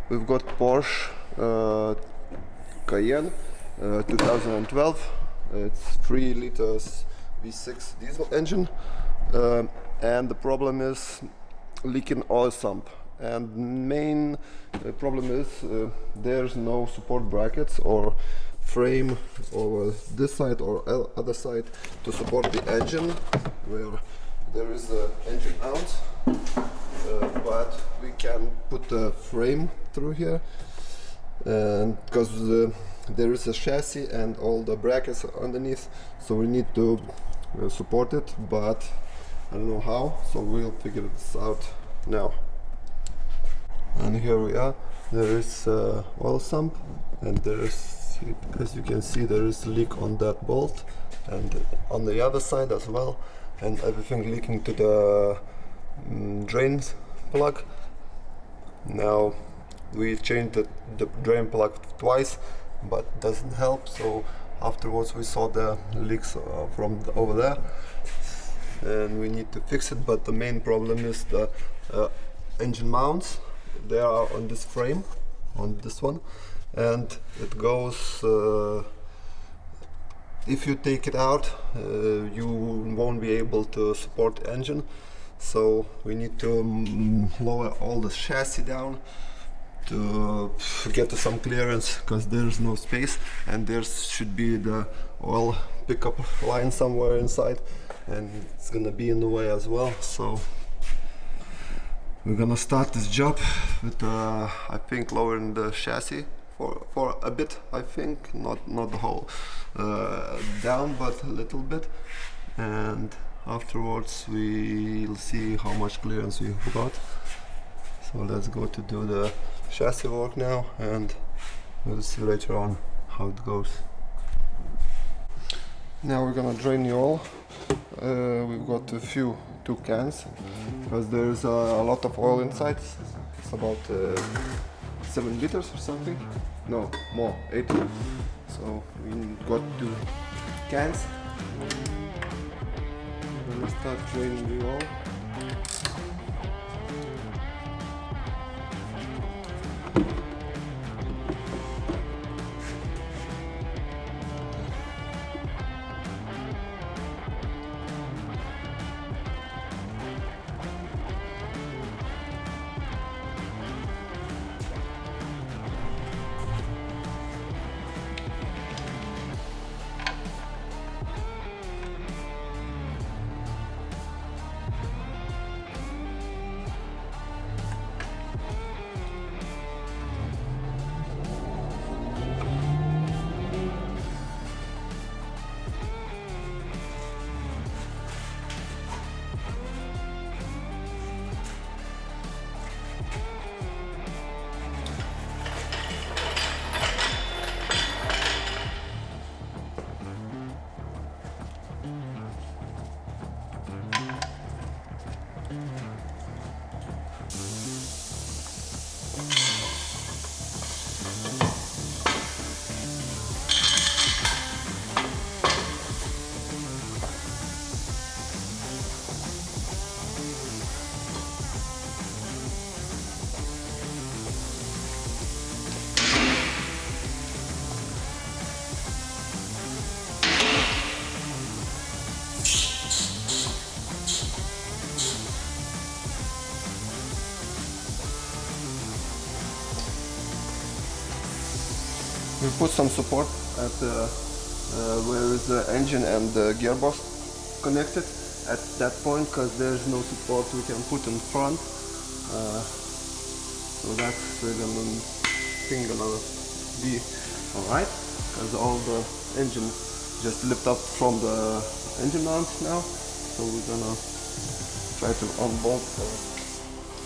we've got Porsche Cayenne 2012. It's 3 liters V6 diesel engine, and the problem is leaking oil sump. And main problem is there's no support brackets or frame over this side or other side to support the engine, where there is an engine out, but we can put the frame through here, and because there is a chassis and all the brackets underneath, so we need to support it, but I don't know how, so we'll figure this out now. And here we are. There is oil sump, and there is, as you can see, there is a leak on that bolt and on the other side as well, and everything leaking to the drain plug. Now we changed the drain plug twice, but it doesn't help, so afterwards we saw the leaks from over there, and we need to fix it. But the main problem is the engine mounts. They are on this frame, on this one, and it goes, if you take it out, you won't be able to support the engine, so we need to lower all the chassis down to get to some clearance, because there's no space, and there should be the oil pickup line somewhere inside, and it's gonna be in the way as well. So we're gonna start this job with I think lowering the chassis for a bit, I think, not the whole down, but a little bit, and afterwards we'll see how much clearance we've got. So let's go to do the chassis work now, and we'll see later on how it goes. Now we're gonna drain the oil. We've got two cans, because there's a lot of oil inside. It's about 7 liters or something. No, more, 8. So we got 2 cans. We're gonna start draining the oil. We put some support at where is the engine and the gearbox connected at that point, because there's no support we can put in front. So that's gonna be alright, because all the engine just lift up from the engine mount now. So we're gonna try to unbolt the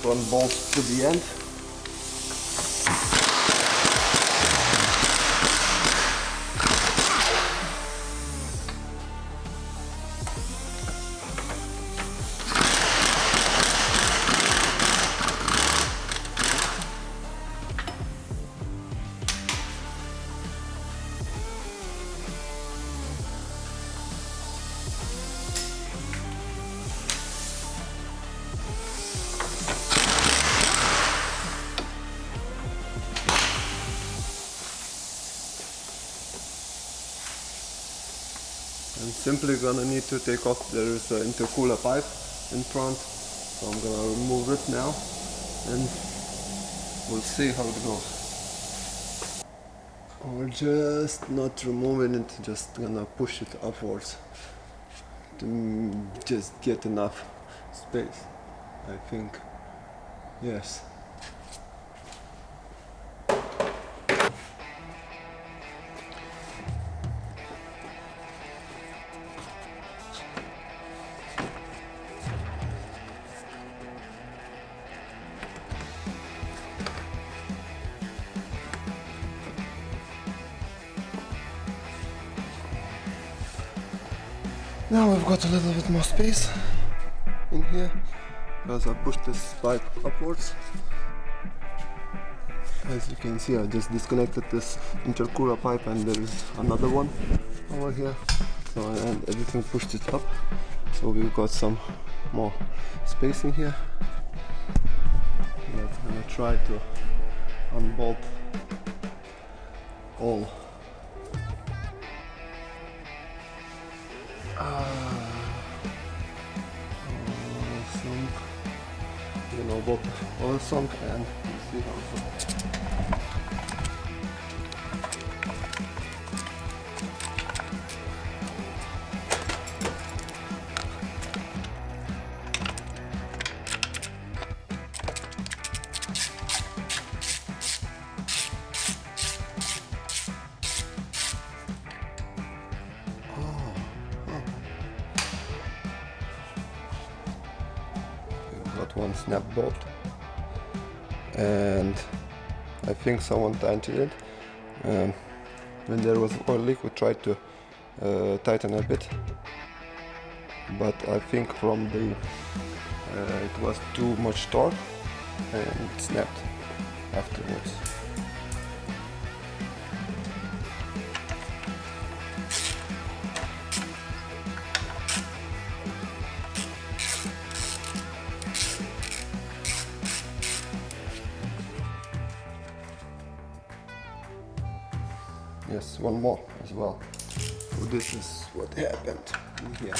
front bolt to the end. I'm simply gonna need to take off, there is an intercooler pipe in front, so I'm gonna remove it now and we'll see how it goes. Or just not removing it, just gonna push it upwards to just get enough space, I think. Yes. Now we've got a little bit more space in here because I pushed this pipe upwards. As you can see, I just disconnected this intercooler pipe and there is another one over here. So, and everything pushed it up. So we've got some more space in here. But I'm gonna try to unbolt all. Sump. You know, both oil sump and see how. Got one snap bolt, and I think someone tightened it. When there was oil leak, we tried to tighten a bit, but I think from the it was too much torque and it snapped afterwards. Yes, one more as well. So this is what happened in here.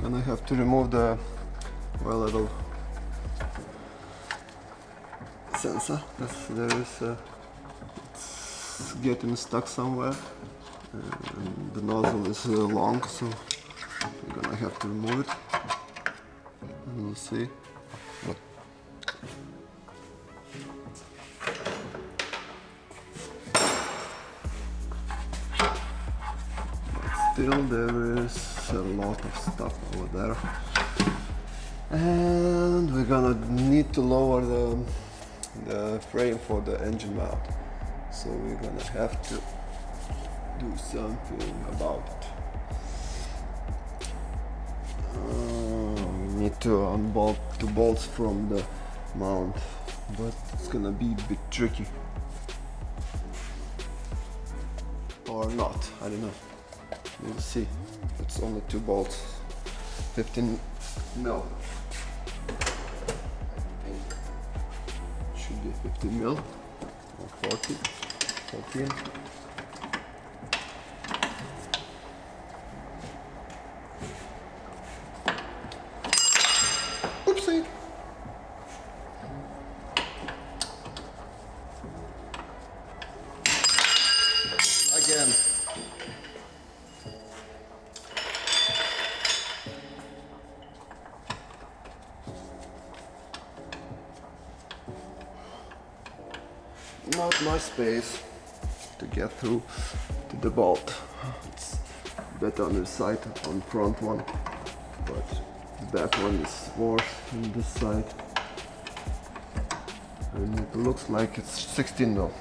And I have to remove the oil level sensor because there is it's getting stuck somewhere and the nozzle is long, so we're gonna have to remove it and we'll see. Look. Still there is a lot of stuff over there, and we're gonna need to lower the frame for the engine mount, so we're gonna have to do something about it. We need to unbolt the bolts from the mount, but it's gonna be a bit tricky, or not, I don't know. We'll see. But it's only 2 bolts, 15 mil. I think it should be 15 mil or 14. Oopsie! Again. Not much space to get through to the bolt. It's better on this side, on front one, but the back one is worse on this side. And it looks like it's 16 mil.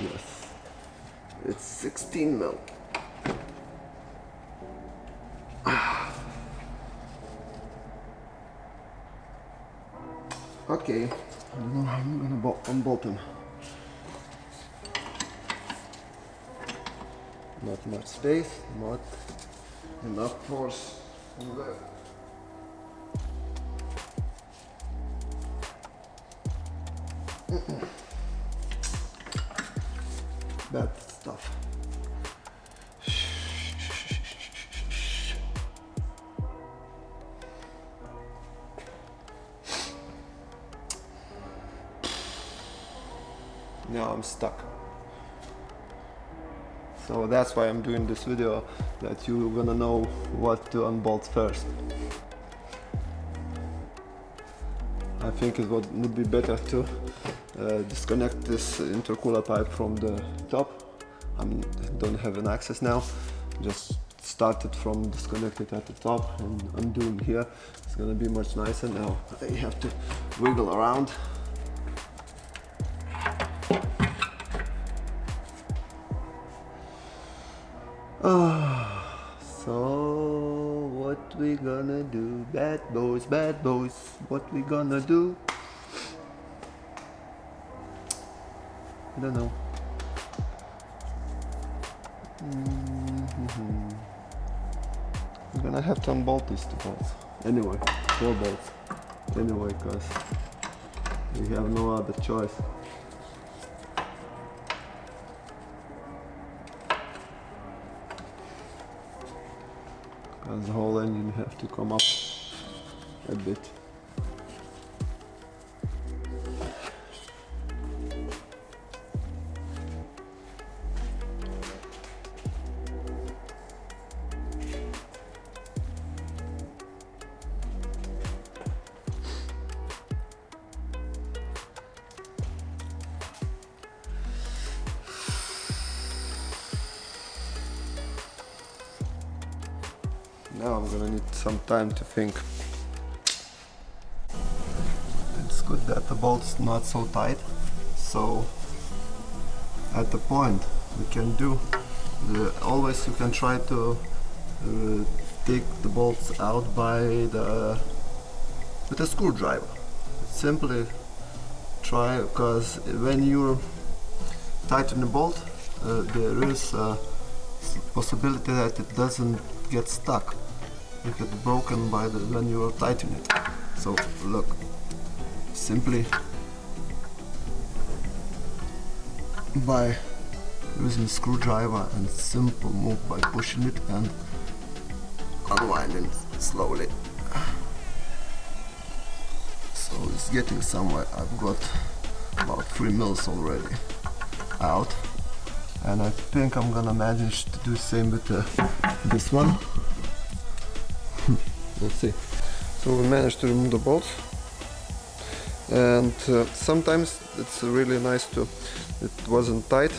Yes, it's 16 mil. Okay, I'm gonna unbolt them. Not much space, not enough force on there. Bad stuff. Now I'm stuck. So that's why I'm doing this video, that you're gonna know what to unbolt first. I think it would be better to disconnect this intercooler pipe from the top. I don't have an access now. Just started from disconnected at the top and undoing here. It's gonna be much nicer now. I have to wiggle around. So what we gonna do? Bad boys, what we gonna do? I don't know. I'm gonna have to unbolt these 2 bolts. Anyway, 4 bolts. Anyway, because we have no other choice. Because the whole engine have to come up a bit. Now I'm gonna need some time to think. It's good that the bolt's not so tight, so at the point we can do always you can try to take the bolts out with a screwdriver. Simply try, because when you tighten the bolt, there is a possibility that it doesn't get stuck. It gets broken when you are tightening it. So look, simply by using screwdriver and simple move by pushing it and unwinding slowly. So it's getting somewhere. I've got about 3 mils already out, and I think I'm gonna manage to do the same with this one. Let's see. So we managed to remove the bolts, and sometimes it's really nice it wasn't tight,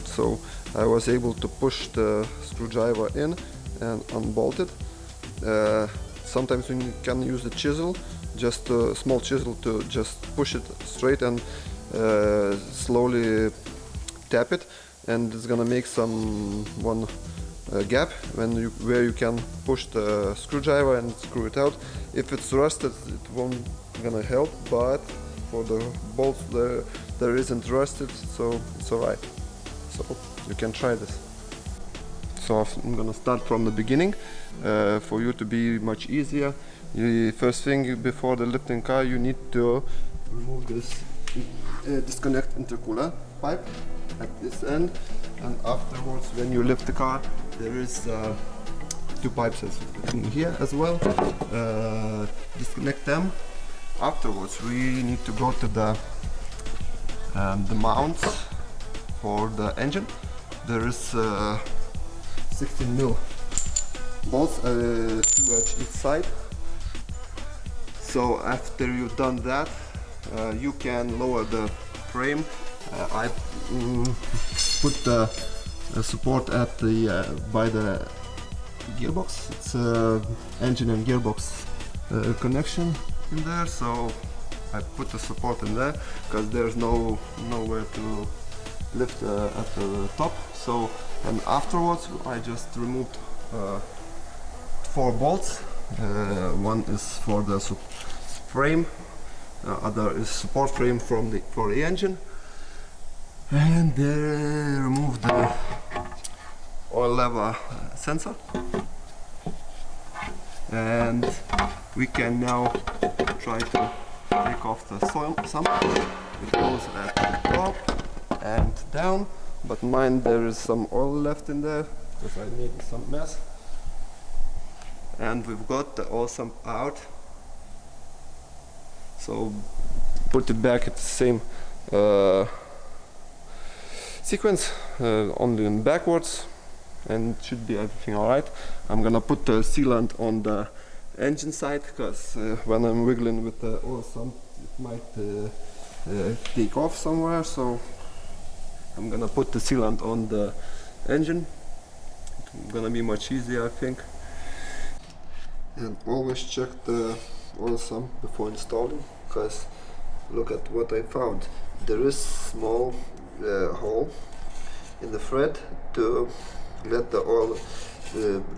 so I was able to push the screwdriver in and unbolt it. Sometimes you can use the chisel, just a small chisel, to just push it straight and slowly tap it, and it's gonna make one gap where you can push the screwdriver and screw it out. If it's rusted, it won't gonna help, but for the bolts there isn't rusted, so it's alright. So you can try this. So I'm gonna start from the beginning for you to be much easier. First thing, before the lifting car, you need to remove this disconnect intercooler pipe at this end, and afterwards when you lift the car there is 2 pipes in here as well. Disconnect them. Afterwards we need to go to the mounts for the engine. There is 16 mil bolts, 2 at each side. So after you've done that, you can lower the frame. I put the support at the by the gearbox. It's engine and gearbox connection in there, so I put the support in there because there's nowhere to lift at the top. So, and afterwards I just removed 4 bolts. One is for the frame, other is support frame for the engine, and remove the oil level sensor, and we can now try to take off the sump. It goes at the top and down, but mine there is some oil left in there because I made some mess. And we've got the oil sump out, so put it back at the same sequence, only in backwards, and it should be everything alright. I'm gonna put the sealant on the engine side because when I'm wiggling with the oil sump it might take off somewhere, so I'm gonna put the sealant on the engine. It's gonna be much easier, I think. And always check the oil sump before installing, because look at what I found. There is small hole in the thread to let the oil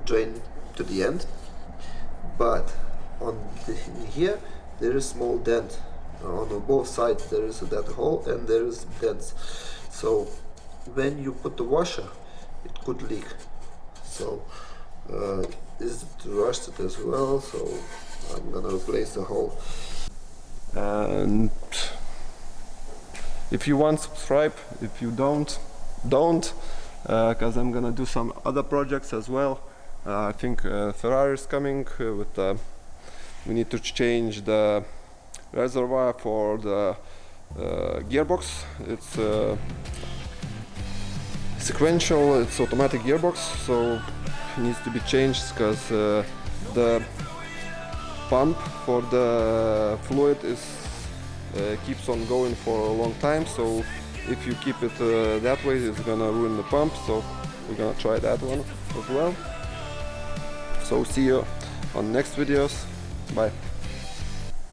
drain to the end, but here there is small dent. On both sides there is that hole and there is dents. So when you put the washer, it could leak. So is rusted as well, so I'm gonna replace the hole. And if you want, subscribe. If you don't, because I'm gonna do some other projects as well. I think Ferrari is coming with we need to change the reservoir for the gearbox. It's sequential, it's automatic gearbox, so it needs to be changed because the pump for the fluid is keeps on going for a long time. So if you keep it that way, it's gonna ruin the pump. So we're gonna try that one as well. So see you on next videos. Bye.